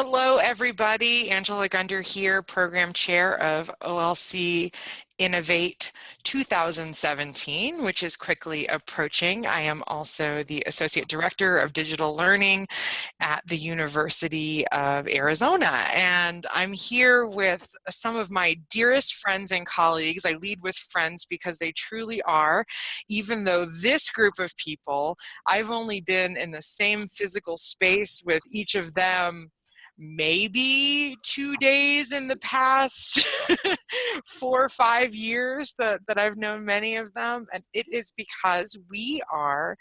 Hello, everybody. Angela Gunder here, Program Chair of OLC Innovate 2017, which is quickly approaching. I am also the Associate Director of Digital Learning at the University of Arizona. And I'm here with some of my dearest friends and colleagues. I lead with friends because they truly are, even though this group of people, I've only been in the same physical space with each of them maybe 2 days in the past 4 or 5 years that I've known many of them. And it is because we are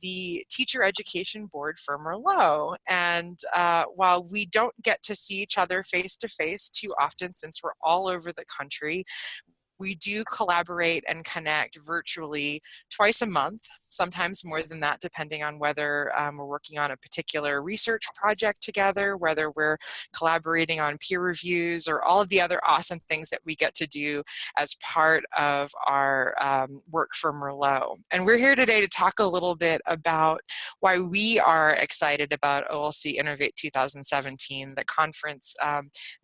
the Teacher Education Board for MERLOT. And while we don't get to see each other face to face too often, since we're all over the country, we do collaborate and connect virtually twice a month, sometimes more than that, depending on whether we're working on a particular research project together, whether we're collaborating on peer reviews, or all of the other awesome things that we get to do as part of our work for MERLOT. And we're here today to talk a little bit about why we are excited about OLC Innovate 2017, the conference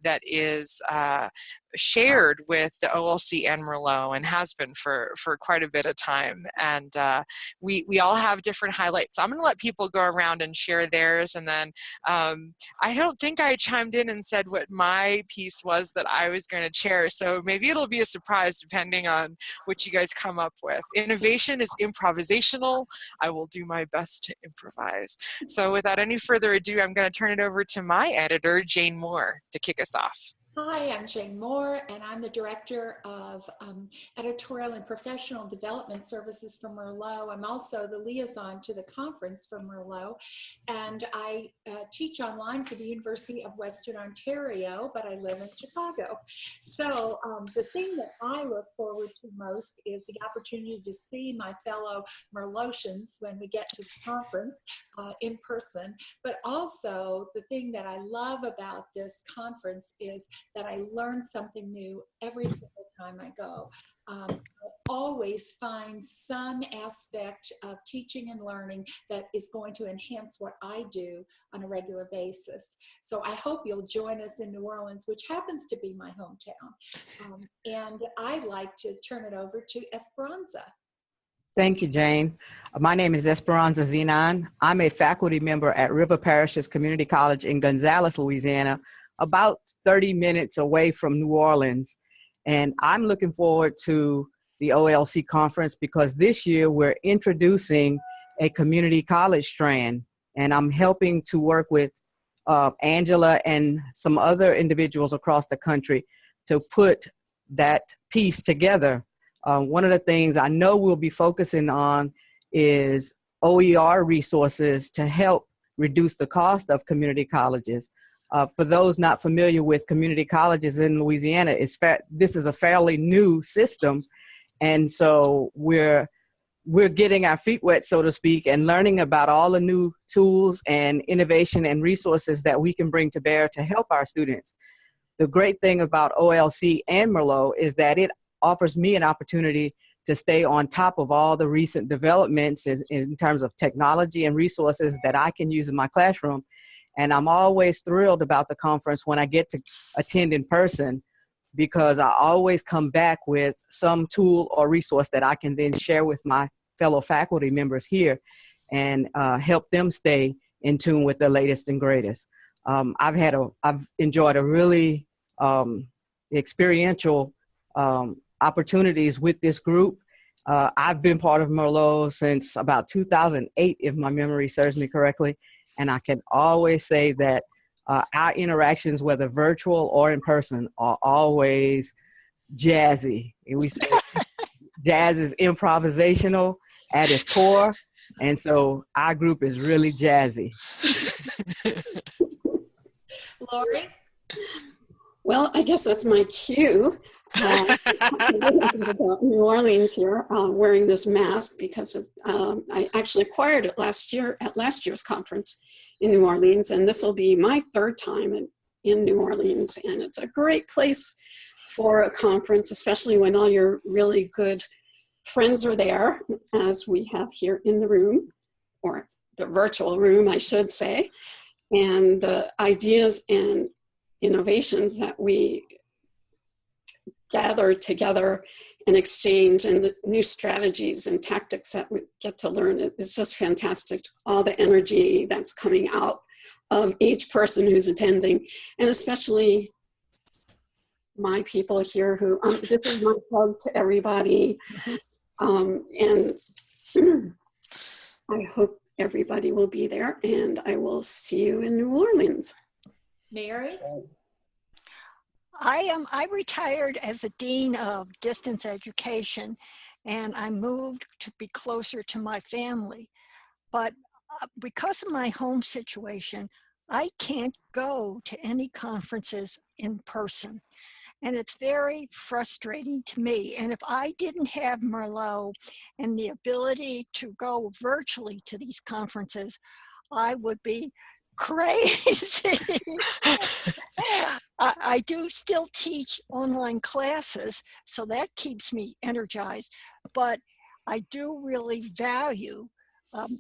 that is shared with the OLC and MERLOT and has been for quite a bit of time. And we all have different highlights. I'm going to let people go around and share theirs. And then I don't think I chimed in and said what my piece was that I was going to chair. So maybe it'll be a surprise depending on what you guys come up with. Innovation is improvisational. I will do my best to improvise. So without any further ado, I'm going to turn it over to my editor, Jane Moore, to kick us off. Hi, I'm Jane Moore, and I'm the Director of Editorial and Professional Development Services for MERLOT. I'm also the liaison to the conference for MERLOT, and I teach online for the University of Western Ontario, but I live in Chicago. So the thing that I look forward to most is the opportunity to see my fellow MERLOTians when we get to the conference in person, but also the thing that I love about this conference is that I learn something new every single time I go. I always find some aspect of teaching and learning that is going to enhance what I do on a regular basis. So I hope you'll join us in New Orleans, which happens to be my hometown. And I'd like to turn it over to Esperanza. Thank you, Jane. My name is Esperanza Zenon. I'm a faculty member at River Parishes Community College in Gonzales, Louisiana, about 30 minutes away from New Orleans. And I'm looking forward to the OLC conference because this year we're introducing a community college strand. And I'm helping to work with Angela and some other individuals across the country to put that piece together. One of the things I know we'll be focusing on is OER resources to help reduce the cost of community colleges. For those not familiar with community colleges in Louisiana, this is a fairly new system. And so we're getting our feet wet, so to speak, and learning about all the new tools and innovation and resources that we can bring to bear to help our students. The great thing about OLC and MERLOT is that it offers me an opportunity to stay on top of all the recent developments in terms of technology and resources that I can use in my classroom. And I'm always thrilled about the conference when I get to attend in person because I always come back with some tool or resource that I can then share with my fellow faculty members here and help them stay in tune with the latest and greatest. I've enjoyed a really experiential opportunities with this group. I've been part of MERLOT since about 2008, if my memory serves me correctly. And I can always say that our interactions, whether virtual or in person, are always jazzy. And we say jazz is improvisational at its core. And so our group is really jazzy. Lori? Well, I guess that's my cue. About New Orleans here, wearing this mask because I actually acquired it last year at last year's conference in New Orleans, and this will be my third time in New Orleans, and it's a great place for a conference, especially when all your really good friends are there, as we have here in the room, or the virtual room, I should say. and the ideas and innovations that we gather together and exchange, and the new strategies and tactics that we get to learn. It's just fantastic. All the energy that's coming out of each person who's attending, and especially my people here who, this is my plug to everybody. And I hope everybody will be there, and I will see you in New Orleans. Mary? I retired as a dean of distance education, and I moved to be closer to my family. But because of my home situation, I can't go to any conferences in person. And it's very frustrating to me. And if I didn't have Merlot and the ability to go virtually to these conferences, I would be crazy. I do still teach online classes, so that keeps me energized, but I do really value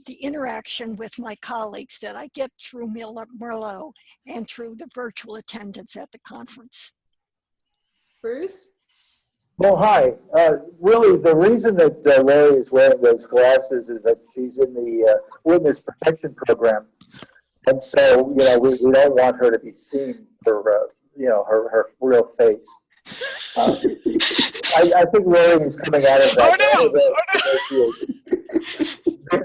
the interaction with my colleagues that I get through Merlot and through the virtual attendance at the conference. Bruce? Well, hi. Really, the reason that Larry is wearing those glasses is that she's in the witness protection program. And so, you know, we don't want her to be seen for, you know, her real face. I think Larry is coming out of that. Oh,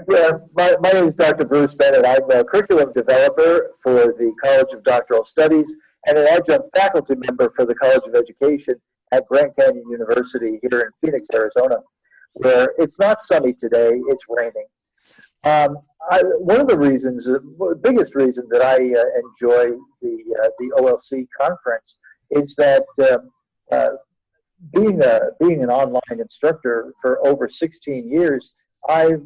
no! My name is Dr. Bruce Bennett. I'm a curriculum developer for the College of Doctoral Studies and an adjunct faculty member for the College of Education at Grand Canyon University here in Phoenix, Arizona, where it's not sunny today, it's raining. One of the reasons, the biggest reason that I enjoy the OLC conference is that being an online instructor for over 16 years, I've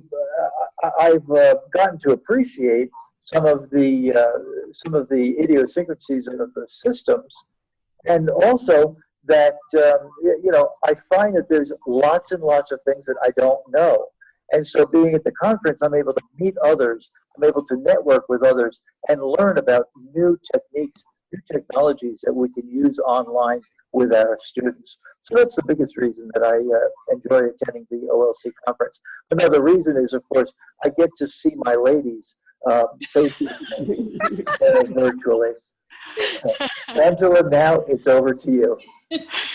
gotten to appreciate some of the idiosyncrasies of the systems, and also that you know, I find that there's lots and lots of things that I don't know. And so being at the conference, I'm able to meet others, I'm able to network with others and learn about new techniques, new technologies that we can use online with our students. So that's the biggest reason that I enjoy attending the OLC conference. Another reason is, of course, I get to see my ladies faces virtually. Angela, now it's over to you.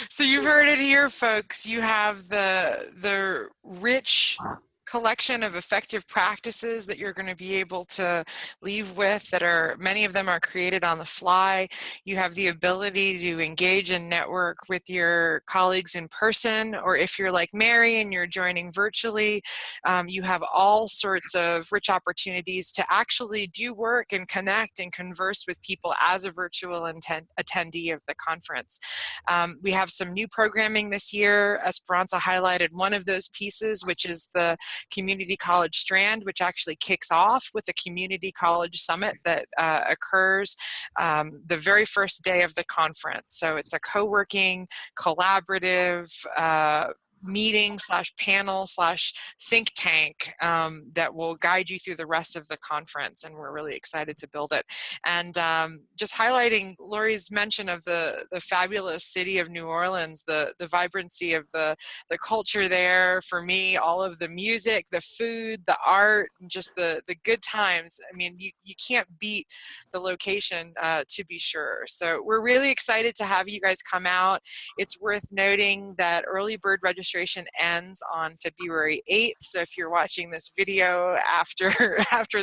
So you've heard it here, folks. You have the rich collection of effective practices that you're going to be able to leave with, that are, many of them are created on the fly. You have the ability to engage and network with your colleagues in person, or if you're like Mary and you're joining virtually, you have all sorts of rich opportunities to actually do work and connect and converse with people as a virtual attendee of the conference. We have some new programming this year. Esperanza highlighted one of those pieces, which is the Community College Strand, which actually kicks off with a Community College Summit that occurs the very first day of the conference. So it's a co-working, collaborative, meeting / panel / think tank that will guide you through the rest of the conference, and we're really excited to build it. And just highlighting Lori's mention of the fabulous city of New Orleans, the vibrancy of the culture there. For me, all of the music, the food, the art, just the good times. I mean, you can't beat the location, to be sure. So we're really excited to have you guys come out. It's worth noting that early bird registration ends on February 8th. So if you're watching this video after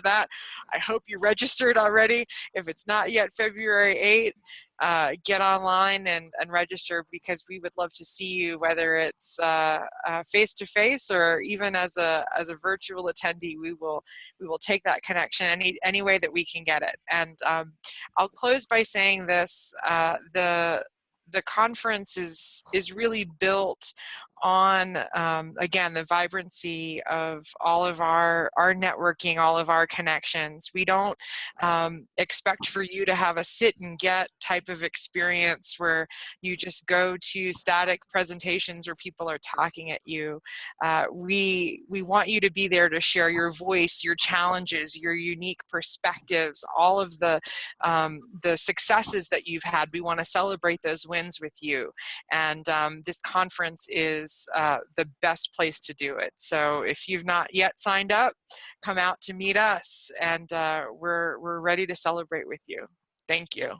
that, I hope you registered already. If it's not yet February 8th, get online and register, because we would love to see you, whether it's face-to-face or even as a virtual attendee. We will take that connection any way that we can get it. And I'll close by saying this: the conference is really built on, again, the vibrancy of all of our networking, all of our connections. We don't expect for you to have a sit and get type of experience where you just go to static presentations where people are talking at you. We want you to be there to share your voice, your challenges, your unique perspectives, all of the successes that you've had. We want to celebrate those wins with you. And this conference is the best place to do it. So if you've not yet signed up, come out to meet us, and we're ready to celebrate with you. Thank you.